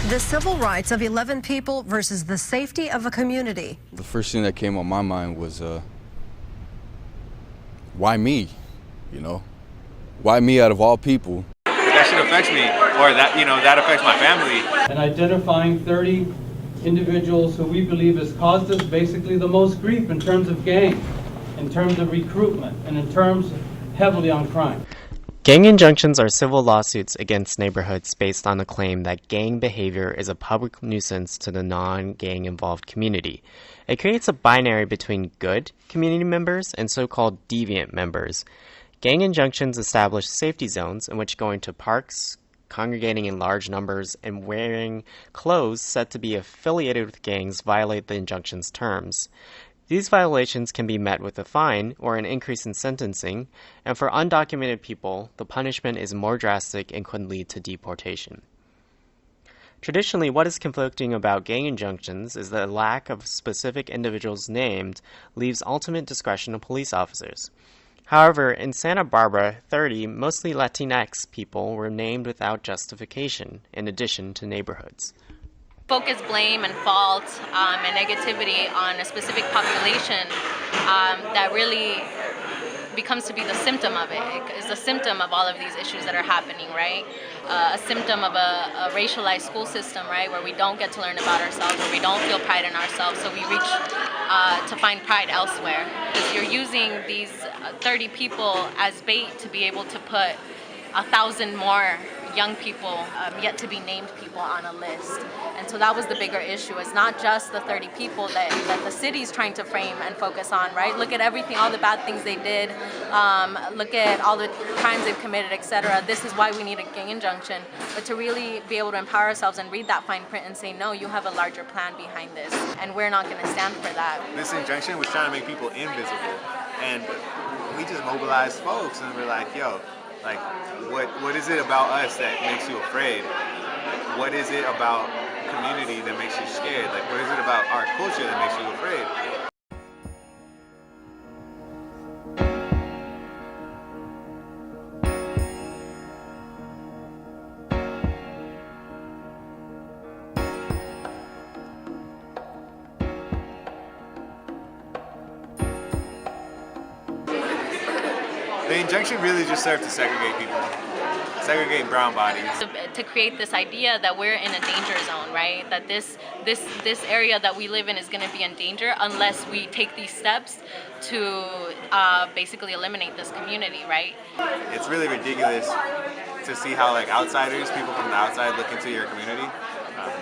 The civil rights of 11 people versus the safety of a community. The first thing that came on my mind was, why me? You know, why me out of all people? That shit affects me, or that, that affects my family. And identifying 30 individuals who we believe has caused us basically the most grief in terms of gangs, in terms of recruitment, and in terms heavily on crime. Gang injunctions are civil lawsuits against neighborhoods based on the claim that gang behavior is a public nuisance to the non-gang involved community. It creates a binary between good community members and so-called deviant members. Gang injunctions establish safety zones in which going to parks, congregating in large numbers, and wearing clothes said to be affiliated with gangs violate the injunction's terms. These violations can be met with a fine or an increase in sentencing, and for undocumented people, the punishment is more drastic and could lead to deportation. Traditionally, what is conflicting about gang injunctions is that the lack of specific individuals named leaves ultimate discretion to police officers. However, in Santa Barbara, 30 mostly Latinx people were named without justification, in addition to neighborhoods. Focus blame and fault and negativity on a specific population that really becomes to be the symptom of it. It's the symptom of all of these issues that are happening, right? A symptom of a racialized school system, right, where we don't get to learn about ourselves, where we don't feel pride in ourselves, so we reach to find pride elsewhere. Because you're using these 30 people as bait to be able to put 1,000 more young people, yet to be named people on a list. And so that was the bigger issue. It's not just the 30 people that the city's trying to frame and focus on, right? Look at everything, all the bad things they did. Look at all the crimes they've committed, etc. This is why we need a gang injunction. But to really be able to empower ourselves and read that fine print and say, no, you have a larger plan behind this, and we're not going to stand for that. This injunction was trying to make people invisible. And we just mobilized folks and we're like, yo, like, what is it about us that makes you afraid? What is it about community that makes you scared? Like, what is it about our culture that makes you afraid? The injunction really just served to segregate people, segregate brown bodies. To create this idea that we're in a danger zone, right? That this area that we live in is going to be in danger unless we take these steps to basically eliminate this community, right? It's really ridiculous to see how like outsiders, people from the outside, look into your community.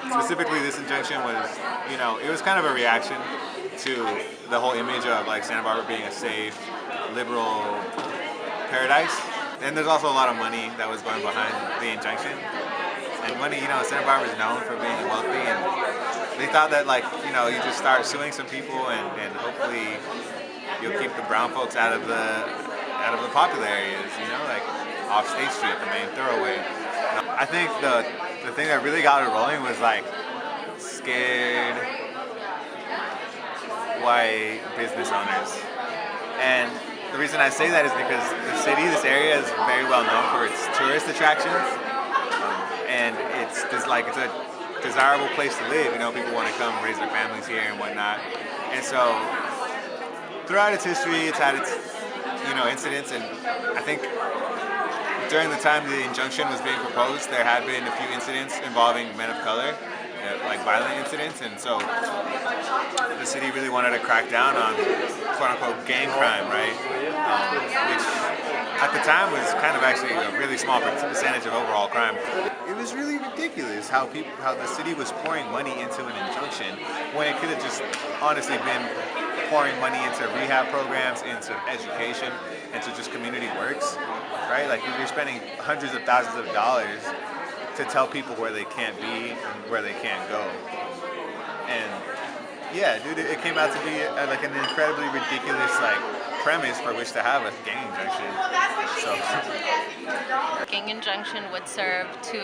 Specifically, this injunction was, it was kind of a reaction to the whole image of like Santa Barbara being a safe, liberal paradise. And there's also a lot of money that was going behind the injunction. And money, Santa Barbara is known for being wealthy, and they thought that you just start suing some people and hopefully you'll keep the brown folks out of the popular areas, like off State Street, the main thoroughway. I think the thing that really got it rolling was like scared white business owners. And the reason I say that is because this area is very well known for its tourist attractions, and it's a desirable place to live. People want to come raise their families here and whatnot. And so throughout its history, it's had its incidents, and I think during the time the injunction was being proposed, there had been a few incidents involving men of color, like violent incidents, and so the city really wanted to crack down on quote-unquote gang crime, right? Which at the time was kind of actually a really small percentage of overall crime. It was really ridiculous how the city was pouring money into an injunction when it could have just honestly been pouring money into rehab programs, into education, into just community works, right? Like you're spending hundreds of thousands of dollars to tell people where they can't be and where they can't go. And yeah, dude, it came out to be like an incredibly ridiculous premise for which to have a gang injunction. So Gang injunction would serve to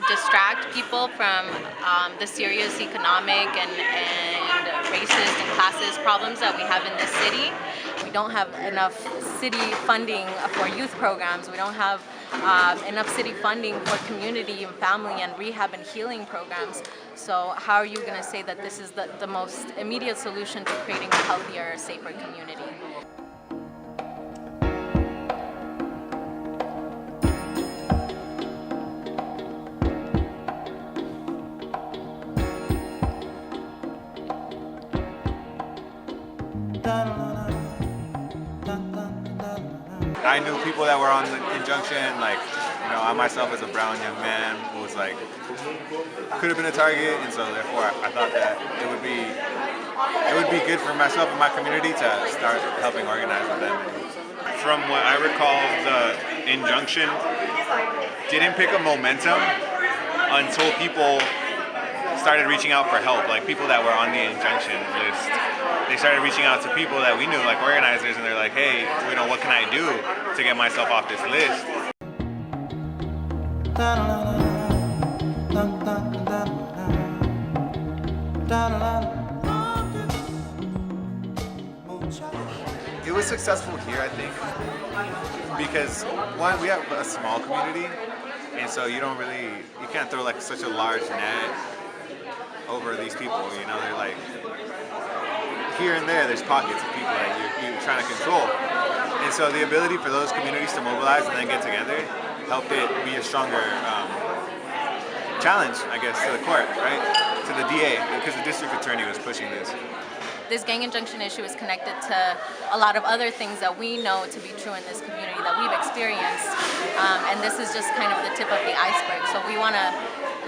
distract people from the serious economic and racist and classist problems that we have in this city. We don't have enough city funding for youth programs. We don't have enough city funding for community and family and rehab and healing programs. So how are you going to say that this is the most immediate solution to creating a healthier, safer community? I knew people that were on the injunction, like, you know, I myself as a brown young man who was like, could have been a target, and so therefore I thought that it would be good for myself and my community to start helping organize with them. From what I recall, the injunction didn't pick up momentum until people started reaching out for help, like people that were on the injunction list. They started reaching out to people that we knew, like organizers, and they're like, hey, you know, what can I do to get myself off this list? It was successful here, I think, because one, we have a small community, and so you can't throw like such a large net over these people, you know, they're like, here and there's pockets of people that you're trying to control. And so the ability for those communities to mobilize and then get together helped it be a stronger challenge, I guess, to the court, right? To the DA, because the district attorney was pushing this. This gang injunction issue is connected to a lot of other things that we know to be true in this community that we've experienced, and this is just kind of the tip of the iceberg. So we want to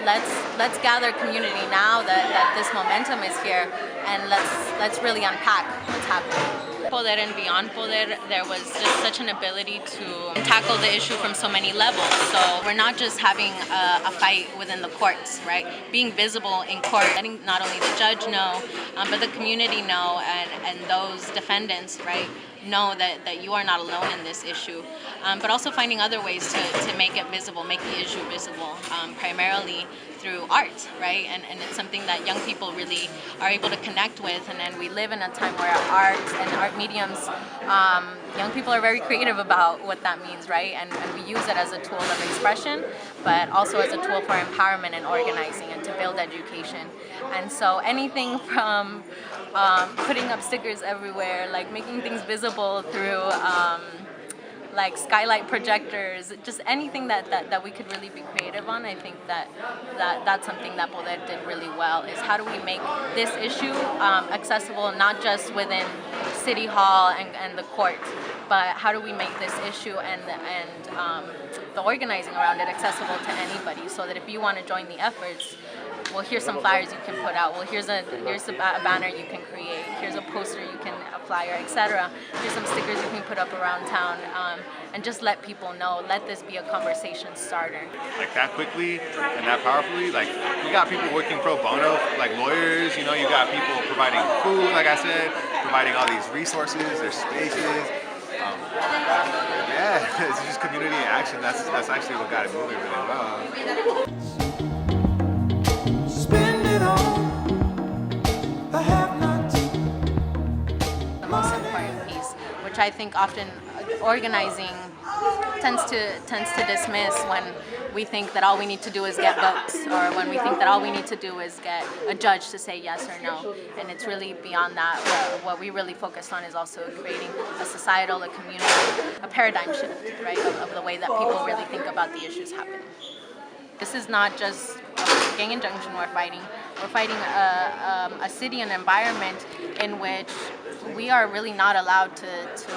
let's gather community now that this momentum is here, and let's really unpack what's happening. Poder and beyond Poder, there was just such an ability to tackle the issue from so many levels. So we're not just having a fight within the courts, right? Being visible in court, letting not only the judge know, but the community know, and those defendants, right, know that you are not alone in this issue. But also finding other ways to make it visible, make the issue visible, primarily through art, right? And it's something that young people really are able to connect with. And then we live in a time where art and art mediums, young people are very creative about what that means, right? And we use it as a tool of expression, but also as a tool for empowerment and organizing and to build education. And so anything from putting up stickers everywhere, like making things visible through like skylight projectors, just anything that we could really be creative on. I think that's something that Poder did really well, is how do we make this issue accessible not just within City Hall and the court, but how do we make this issue and the organizing around it accessible to anybody, so that if you want to join the efforts, well, here's some flyers you can put out. Well, here's a banner you can create. Here's a poster you can, a flyer, etc. Here's some stickers you can put up around town, and just let people know. Let this be a conversation starter. Like that quickly and that powerfully, like you got people working pro bono, like lawyers. You know, you got people providing food, like I said, providing all these resources, there's spaces. Yeah, it's just community action. That's actually what got it moving really well. The most important piece, which I think often organizing tends to dismiss when we think that all we need to do is get votes, or when we think that all we need to do is get a judge to say yes or no. And it's really beyond that. What we really focused on is also creating a societal, a community, a paradigm shift, right, of the way that people really think about the issues happening. This is not just a gang injunction we're fighting. We're fighting a city and environment in which we are really not allowed to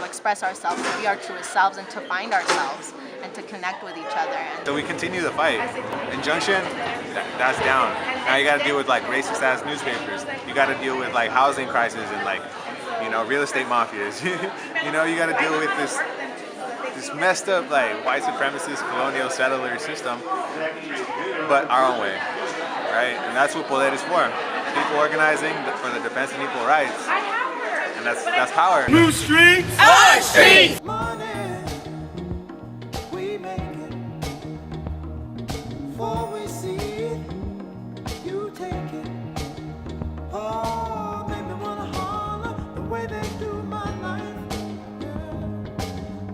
express ourselves, to be our truest selves, and to find ourselves, and to connect with each other. So we continue the fight. Injunction, that's down. Now you got to deal with like racist ass newspapers. You got to deal with like housing crisis and like, you know, real estate mafias. You know, you got to deal with this messed up like white supremacist colonial settler system, but our own way, right? And that's what Poder is for. People organizing for the defense of equal rights, and that's power. Blue streets, our streets.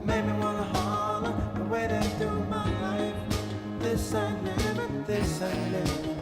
Made me wanna holler the way they do my minute.